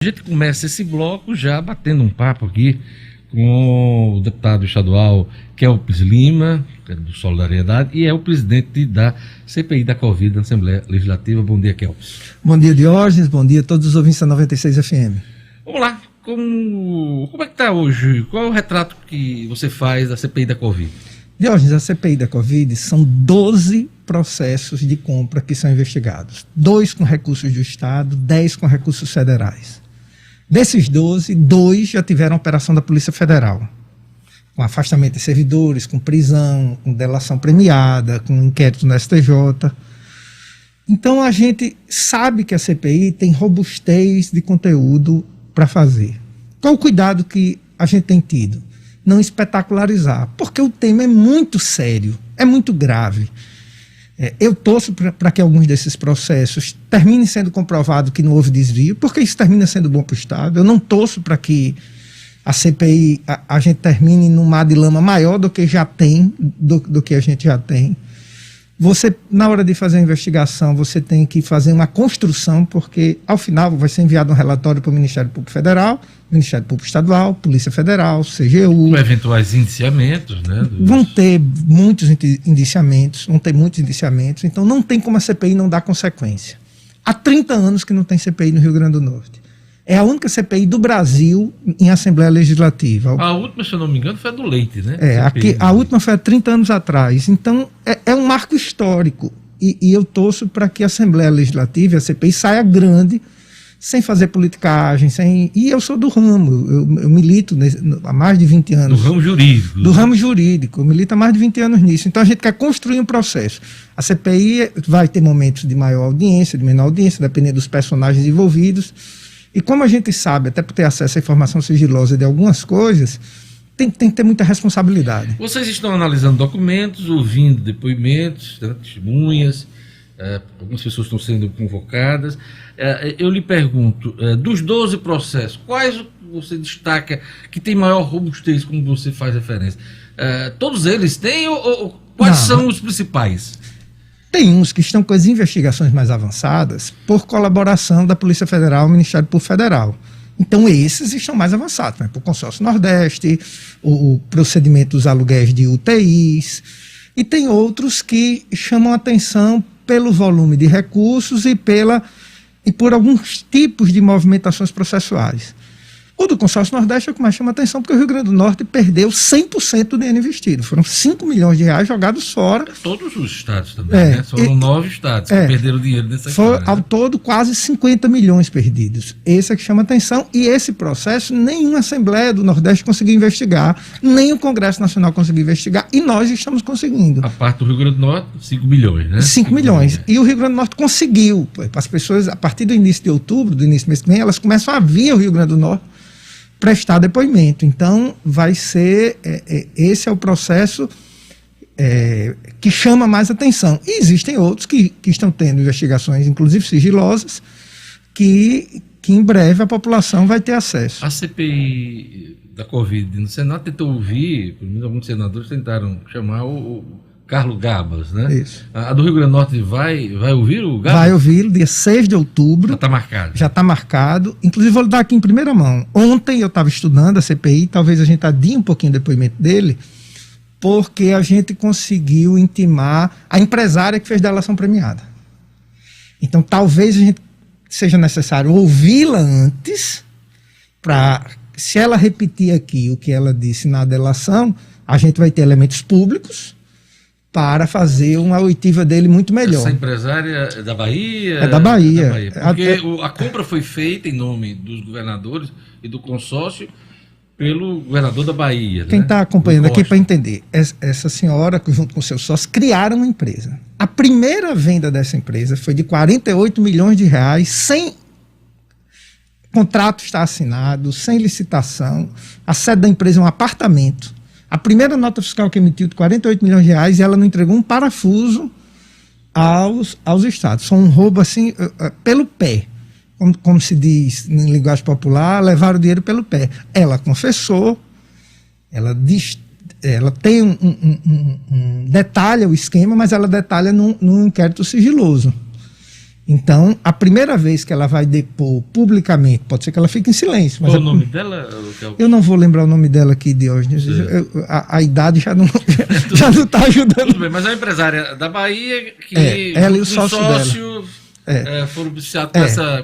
A gente começa esse bloco já batendo um papo aqui com o deputado estadual Kelps Lima, do Solidariedade, e é o presidente da CPI da Covid, da Assembleia Legislativa. Bom dia, Kelps. Bom dia, Diógenes. Bom dia a todos os ouvintes da 96 FM. Vamos lá. Como é que está hoje? Qual é o retrato que você faz da CPI da Covid? Diógenes, a CPI da Covid são 12 processos de compra que são investigados. 2 com recursos do Estado, 10 com recursos federais. Desses 12, 2 já tiveram operação da Polícia Federal, com afastamento de servidores, com prisão, com delação premiada, com inquérito no STJ. Então a gente sabe que a CPI tem robustez de conteúdo para fazer. Qual o cuidado que a gente tem tido? Não espetacularizar, porque o tema é muito sério, é muito grave. Eu torço para que alguns desses processos terminem sendo comprovado que não houve desvio, porque isso termina sendo bom para o Estado. Eu não torço para que a CPI, a gente termine num mar de lama maior do que já tem, do que a gente já tem. Você, na hora de fazer a investigação, você tem que fazer uma construção, porque ao final vai ser enviado um relatório para o Ministério Público Federal, Ministério Público Estadual, Polícia Federal, CGU. Com eventuais indiciamentos, né? Vão ter muitos indiciamentos, então não tem como a CPI não dar consequência. Há 30 anos que não tem CPI no Rio Grande do Norte. É a única CPI do Brasil em Assembleia Legislativa. A última, se eu não me engano, foi a do Leite, né? A última foi há 30 anos atrás. Então, é um marco histórico. E eu torço para que a Assembleia Legislativa e a CPI saia grande, sem fazer politicagem, E eu sou do ramo, eu milito há mais de 20 anos. Do ramo jurídico. Do ramo jurídico, eu milito há mais de 20 anos nisso. Então a gente quer construir um processo. A CPI vai ter momentos de maior audiência, de menor audiência, dependendo dos personagens envolvidos. E como a gente sabe, até por ter acesso à informação sigilosa de algumas coisas, tem que ter muita responsabilidade. Vocês estão analisando documentos, ouvindo depoimentos, testemunhas, algumas pessoas estão sendo convocadas. Eu lhe pergunto, dos 12 processos, quais você destaca que tem maior robustez, como você faz referência? Todos eles têm ou quais são os principais? Tem uns que estão com as investigações mais avançadas por colaboração da Polícia Federal e do Ministério Público Federal. Então esses estão mais avançados, né? Por Consórcio Nordeste, o procedimento dos aluguéis de UTIs, e tem outros que chamam atenção pelo volume de recursos e por alguns tipos de movimentações processuais. O do Consórcio Nordeste é o que mais chama atenção, porque o Rio Grande do Norte perdeu 100% do dinheiro investido. Foram 5 milhões de reais jogados fora. Todos os estados também, né? Foram 9 estados que perderam dinheiro nessa história. Ao todo, quase 50 milhões perdidos. Esse é que chama atenção, e esse processo nenhuma Assembleia do Nordeste conseguiu investigar, nem o Congresso Nacional conseguiu investigar, e nós estamos conseguindo. A parte do Rio Grande do Norte, 5 milhões, né? 5 milhões. E o Rio Grande do Norte conseguiu. As pessoas, a partir do início de outubro, do início do mês que vem, elas começam a vir ao Rio Grande do Norte prestar depoimento. Então, vai ser, esse é o processo que chama mais atenção. E existem outros que estão tendo investigações, inclusive sigilosas, que em breve a população vai ter acesso. A CPI da Covid no Senado tentou ouvir, pelo menos alguns senadores tentaram chamar o Carlos Gabas, né? Isso. A do Rio Grande do Norte vai ouvir o Gabas? Vai ouvir, dia 6 de outubro. Já está marcado. Já está marcado. Inclusive, vou dar aqui em primeira mão. Ontem eu estava estudando a CPI, talvez a gente adie um pouquinho o depoimento dele, porque a gente conseguiu intimar a empresária que fez delação premiada. Então, talvez a gente seja necessário ouvi-la antes, para, se ela repetir aqui o que ela disse na delação, a gente vai ter elementos públicos para fazer uma oitiva dele muito melhor. Essa empresária é da Bahia? É da Bahia. Porque a compra foi feita em nome dos governadores e do consórcio pelo governador da Bahia. Quem está acompanhando aqui para entender, essa senhora, junto com seus sócios, criaram uma empresa. A primeira venda dessa empresa foi de 48 milhões de reais, sem contrato estar assinado, sem licitação. A sede da empresa é um apartamento. A primeira nota fiscal que emitiu de 48 milhões de reais, ela não entregou um parafuso aos estados. Foi um roubo assim, pelo pé. Como se diz em linguagem popular, levaram o dinheiro pelo pé. Ela confessou, ela tem detalha o esquema, mas ela detalha num inquérito sigiloso. Então, a primeira vez que ela vai depor publicamente, pode ser que ela fique em silêncio. Mas qual o nome dela? Eu não vou lembrar o nome dela aqui, Diógenes. A idade já não está ajudando. Tudo bem, mas é uma empresária da Bahia que ela e o sócio foram beneficiados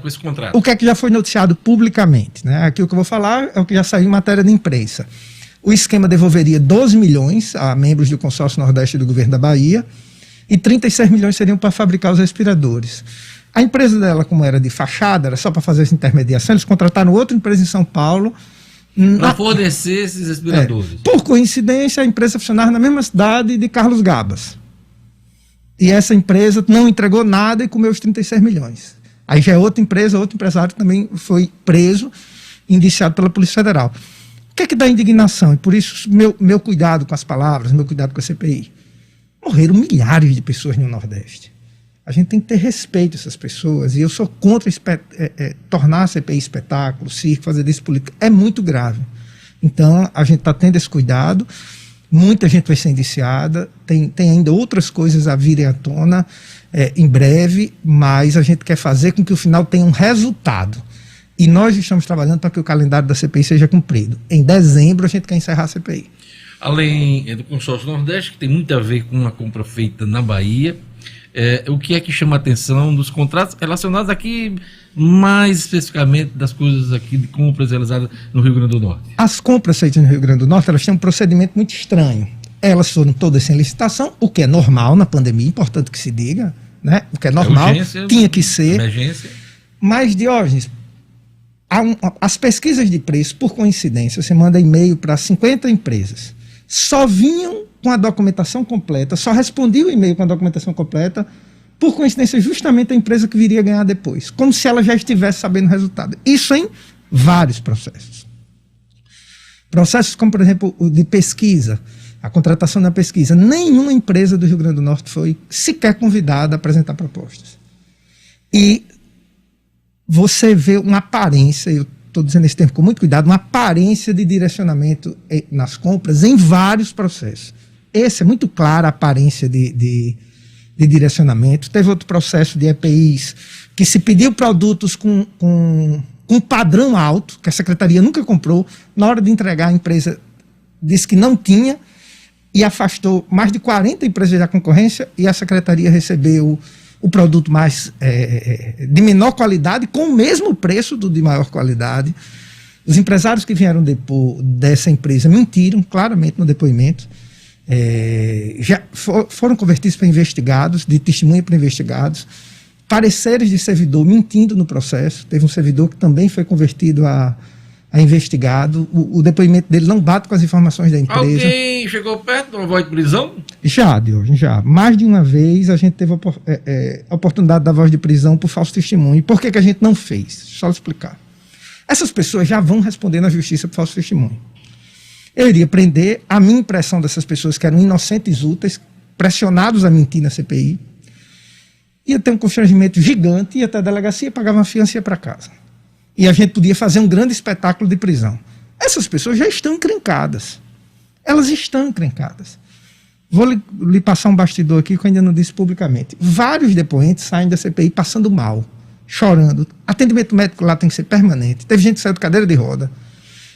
com esse contrato. O que é que já foi noticiado publicamente? Né? Aqui o que eu vou falar é o que já saiu em matéria de imprensa. O esquema devolveria 12 milhões a membros do consórcio Nordeste do governo da Bahia e 36 milhões seriam para fabricar os respiradores. A empresa dela, como era de fachada, era só para fazer essa intermediação, eles contrataram outra empresa em São Paulo. Para fornecer esses respiradores. Por coincidência, a empresa funcionava na mesma cidade de Carlos Gabas. E essa empresa não entregou nada e comeu os 36 milhões. Aí já é outra empresa, outro empresário também foi preso, indiciado pela Polícia Federal. O que é que dá indignação? E por isso, meu cuidado com as palavras, meu cuidado com a CPI. Morreram milhares de pessoas no Nordeste. A gente tem que ter respeito a essas pessoas, e eu sou contra tornar a CPI espetáculo, circo, fazer disso política. É muito grave. Então, a gente está tendo esse cuidado, muita gente vai ser indiciada, tem ainda outras coisas a virem à tona em breve, mas a gente quer fazer com que o final tenha um resultado. E nós estamos trabalhando para que o calendário da CPI seja cumprido. Em dezembro, a gente quer encerrar a CPI. Além do consórcio Nordeste, que tem muito a ver com a compra feita na Bahia, o que é que chama a atenção dos contratos relacionados aqui, mais especificamente das coisas aqui de compras realizadas no Rio Grande do Norte? As compras feitas no Rio Grande do Norte, elas têm um procedimento muito estranho. Elas foram todas sem licitação, o que é normal na pandemia, importante que se diga, né? O que é normal, urgência, tinha que ser. Emergência. Mas, Diógenes, as pesquisas de preço, por coincidência, você manda e-mail para 50 empresas, só vinham com a documentação completa, só respondia o e-mail com a documentação completa, por coincidência, justamente a empresa que viria ganhar depois, como se ela já estivesse sabendo o resultado. Isso em vários processos. Processos como, por exemplo, o de pesquisa, a contratação da pesquisa. Nenhuma empresa do Rio Grande do Norte foi sequer convidada a apresentar propostas. E você vê uma aparência, eu estou dizendo esse termo com muito cuidado, uma aparência de direcionamento nas compras em vários processos. Esse é muito claro, a aparência de direcionamento. Teve outro processo de EPIs que se pediu produtos com um padrão alto, que a secretaria nunca comprou, na hora de entregar a empresa disse que não tinha e afastou mais de 40 empresas da concorrência e a secretaria recebeu o produto mais de menor qualidade com o mesmo preço do de maior qualidade. Os empresários que vieram depor dessa empresa mentiram claramente no depoimento, já foram convertidos para investigados, de testemunha para investigados, pareceres de servidor mentindo no processo. Teve um servidor que também foi convertido a investigado. O depoimento dele não bate com as informações da empresa. Alguém chegou perto de uma voz de prisão? Já. Mais de uma vez a gente teve a oportunidade da voz de prisão por falso testemunho. E por que a gente não fez? Só explicar. Essas pessoas já vão responder na justiça por falso testemunho. Eu iria prender. A minha impressão dessas pessoas que eram inocentes úteis, pressionados a mentir na CPI, ia ter um constrangimento gigante, ia até a delegacia, pagava uma fiança e ia para casa. E a gente podia fazer um grande espetáculo de prisão. Essas pessoas já estão encrencadas. Elas estão encrencadas. Vou lhe passar um bastidor aqui que eu ainda não disse publicamente. Vários depoentes saem da CPI passando mal, chorando. Atendimento médico lá tem que ser permanente. Teve gente que saiu de cadeira de roda.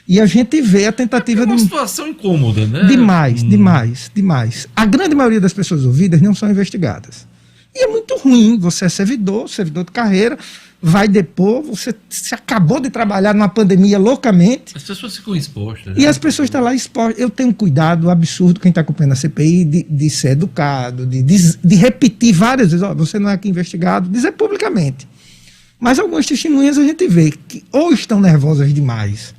E a gente vê a tentativa de... É uma situação incômoda, né? Demais. A grande maioria das pessoas ouvidas não são investigadas. E é muito ruim. Você é servidor de carreira, vai depor, você se acabou de trabalhar numa pandemia loucamente. As pessoas ficam expostas. E as pessoas estão lá expostas. Eu tenho um cuidado absurdo, quem está acompanhando a CPI, de ser educado, de repetir várias vezes, você não é aqui investigado, dizer publicamente. Mas algumas testemunhas a gente vê que ou estão nervosas demais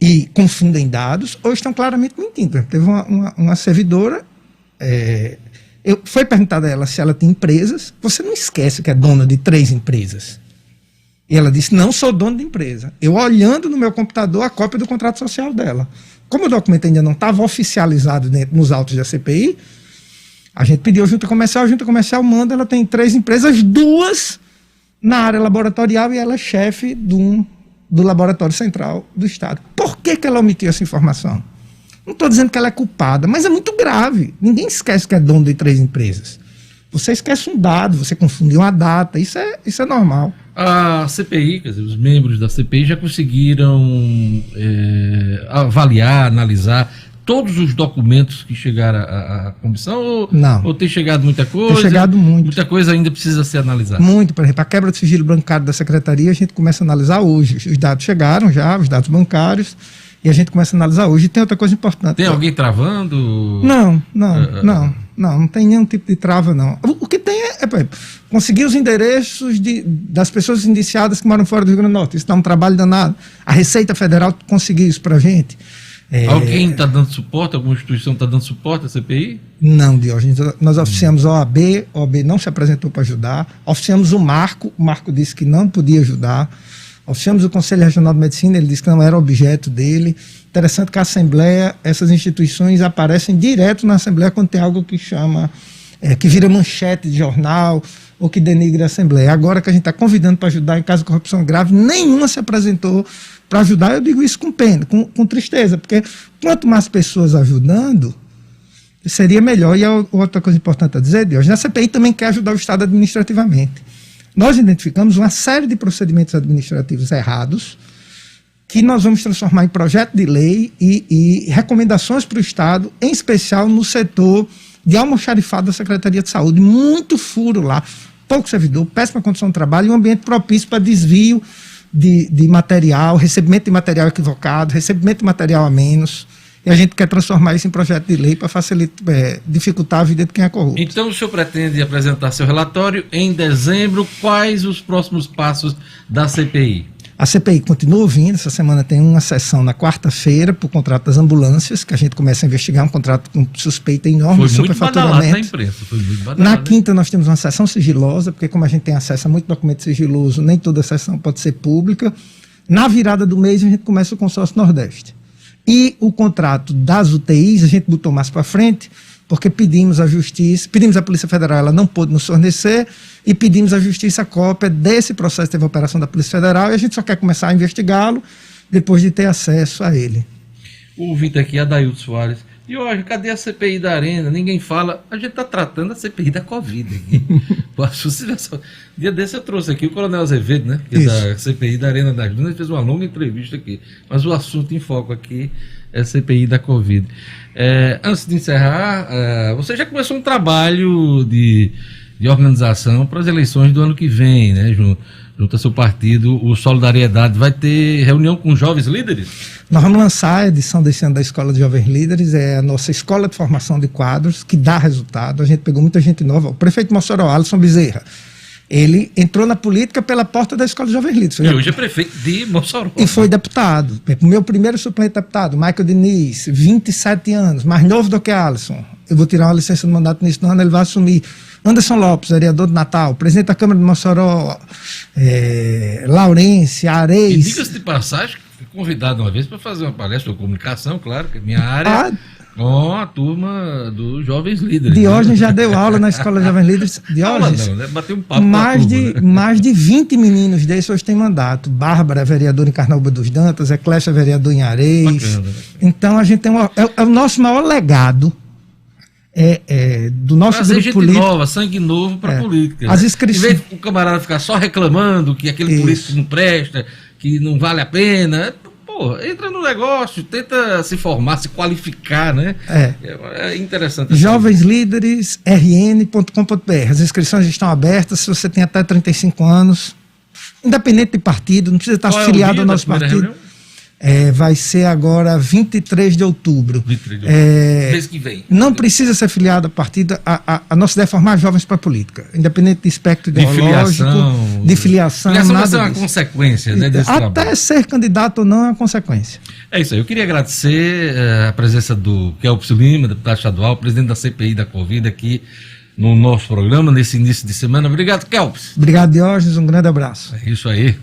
e confundem dados, ou estão claramente mentindo. Por exemplo, teve uma servidora, foi perguntado a ela se ela tem empresas. Você não esquece que é dona de 3 empresas. E ela disse, não sou dona de empresa. Eu olhando no meu computador a cópia do contrato social dela. Como o documento ainda não estava oficializado nos autos da CPI, a gente pediu a junta comercial manda, ela tem 3 empresas, 2 na área laboratorial e ela é chefe do laboratório central do Estado. Por que ela omitiu essa informação? Não estou dizendo que ela é culpada, mas é muito grave. Ninguém esquece que é dono de 3 empresas. você esquece um dado, você confundiu uma data, isso é normal. A CPI, quer dizer, os membros da CPI já conseguiram avaliar, analisar todos os documentos que chegaram à comissão? Não. Ou tem chegado muita coisa? Tem chegado muito. Muita coisa ainda precisa ser analisada? Muito, por exemplo, a quebra do sigilo bancário da Secretaria, a gente começa a analisar hoje. Os dados chegaram já, os dados bancários, e a gente começa a analisar hoje. E tem outra coisa importante. Tem alguém travando? Não tem nenhum tipo de trava, não. O que tem por exemplo, conseguir os endereços das pessoas indiciadas que moram fora do Rio Grande do Norte. Isso dá um trabalho danado. A Receita Federal conseguiu isso pra gente. Alguém está dando suporte? Alguma instituição está dando suporte à CPI? Não, Diógenes. Nós oficiamos a OAB não se apresentou para ajudar. Oficiamos o Marco disse que não podia ajudar. Oficiamos o Conselho Regional de Medicina, ele disse que não era objeto dele. Interessante que a Assembleia, essas instituições aparecem direto na Assembleia quando tem algo que chama, que vira manchete de jornal ou que denigre a Assembleia. Agora que a gente está convidando para ajudar em caso de corrupção grave, nenhuma se apresentou para ajudar. Eu digo isso com pena, com tristeza, porque quanto mais pessoas ajudando, seria melhor. E outra coisa importante a dizer, Deus, a CPI também quer ajudar o Estado administrativamente. Nós identificamos uma série de procedimentos administrativos errados que nós vamos transformar em projeto de lei e recomendações para o Estado, em especial no setor de almoxarifado da Secretaria de Saúde. Muito furo lá, pouco servidor, péssima condição de trabalho e um ambiente propício para desvio de material, recebimento de material equivocado, recebimento de material a menos. E a gente quer transformar isso em projeto de lei para facilitar, dificultar a vida de quem é corrupto. Então o senhor pretende apresentar seu relatório em dezembro. Quais os próximos passos da CPI? A CPI continua ouvindo. Essa semana tem uma sessão na quarta-feira para o contrato das ambulâncias, que a gente começa a investigar, um contrato com suspeita enorme de superfaturamento. Foi muito badalado na imprensa. Foi muito badalado, na quinta nós temos uma sessão sigilosa, porque como a gente tem acesso a muito documento sigiloso, nem toda sessão pode ser pública. Na virada do mês a gente começa o consórcio Nordeste. E o contrato das UTIs a gente botou mais para frente, porque pedimos à Justiça, pedimos à Polícia Federal, ela não pôde nos fornecer, e pedimos à Justiça a cópia desse processo que teve a operação da Polícia Federal, e a gente só quer começar a investigá-lo depois de ter acesso a ele. O ouvinte aqui, Adailton Soares. E hoje, cadê a CPI da Arena? Ninguém fala. A gente está tratando a CPI da Covid aqui. Dia desse eu trouxe aqui o Coronel Azevedo, né? Que é da CPI da Arena das Dunas, fez uma longa entrevista aqui. Mas o assunto em foco aqui é a CPI da Covid. Antes de encerrar, você já começou um trabalho de organização para as eleições do ano que vem, né? Junto ao seu partido, o Solidariedade vai ter reunião com jovens líderes? Nós vamos lançar a edição desse ano da Escola de Jovens Líderes, é a nossa escola de formação de quadros, que dá resultado. A gente pegou muita gente nova. O prefeito de Mossoró, Alisson Bezerra, ele entrou na política pela porta da Escola de Jovens Líderes. E hoje é prefeito de Mossoró. E foi deputado. O meu primeiro suplente deputado, Michael Diniz, 27 anos, mais novo do que Alisson. Eu vou tirar uma licença do mandato nesse ano, ele vai assumir. Anderson Lopes, vereador de Natal, presidente da Câmara de Mossoró, Laurence, Areis. E diga-se de passagem, fui convidado uma vez para fazer uma palestra de comunicação, claro, que é minha área, com a turma dos jovens líderes. Diógenes já deu aula na Escola de Jovens Líderes. Diógenes, não, né? Bateu um papo mais de 20 meninos desses hoje têm mandato. Bárbara, vereadora em Carnaúba dos Dantas, Eclésia, vereador em Areis. Bacana, né? Então a gente tem é o nosso maior legado. Do nosso trazer grupo gente político. Nova, sangue novo para a política. As inscrições. Em vez do camarada ficar só reclamando que aquele político não presta, que não vale a pena, entra no negócio, tenta se formar, se qualificar, né? É interessante. Jovens Líderes, rn.com.br. As inscrições estão abertas. Se você tem até 35 anos, independente de partido, não precisa estar afiliado ao nosso partido. Reunião? Vai ser agora 23 de outubro. 23 de outubro. Mês que vem. Não precisa ser filiado a partido. A nossa ideia é formar jovens para a política, independente de espectro ideológico, de filiação. Filiação vai ser uma consequência, né, desse trabalho. Até ser candidato ou não é uma consequência. É isso aí. Eu queria agradecer a presença do Kelps Lima, deputado estadual, presidente da CPI da Covid, aqui no nosso programa, nesse início de semana. Obrigado, Kelps. Obrigado, Diógenes. Um grande abraço. É isso aí.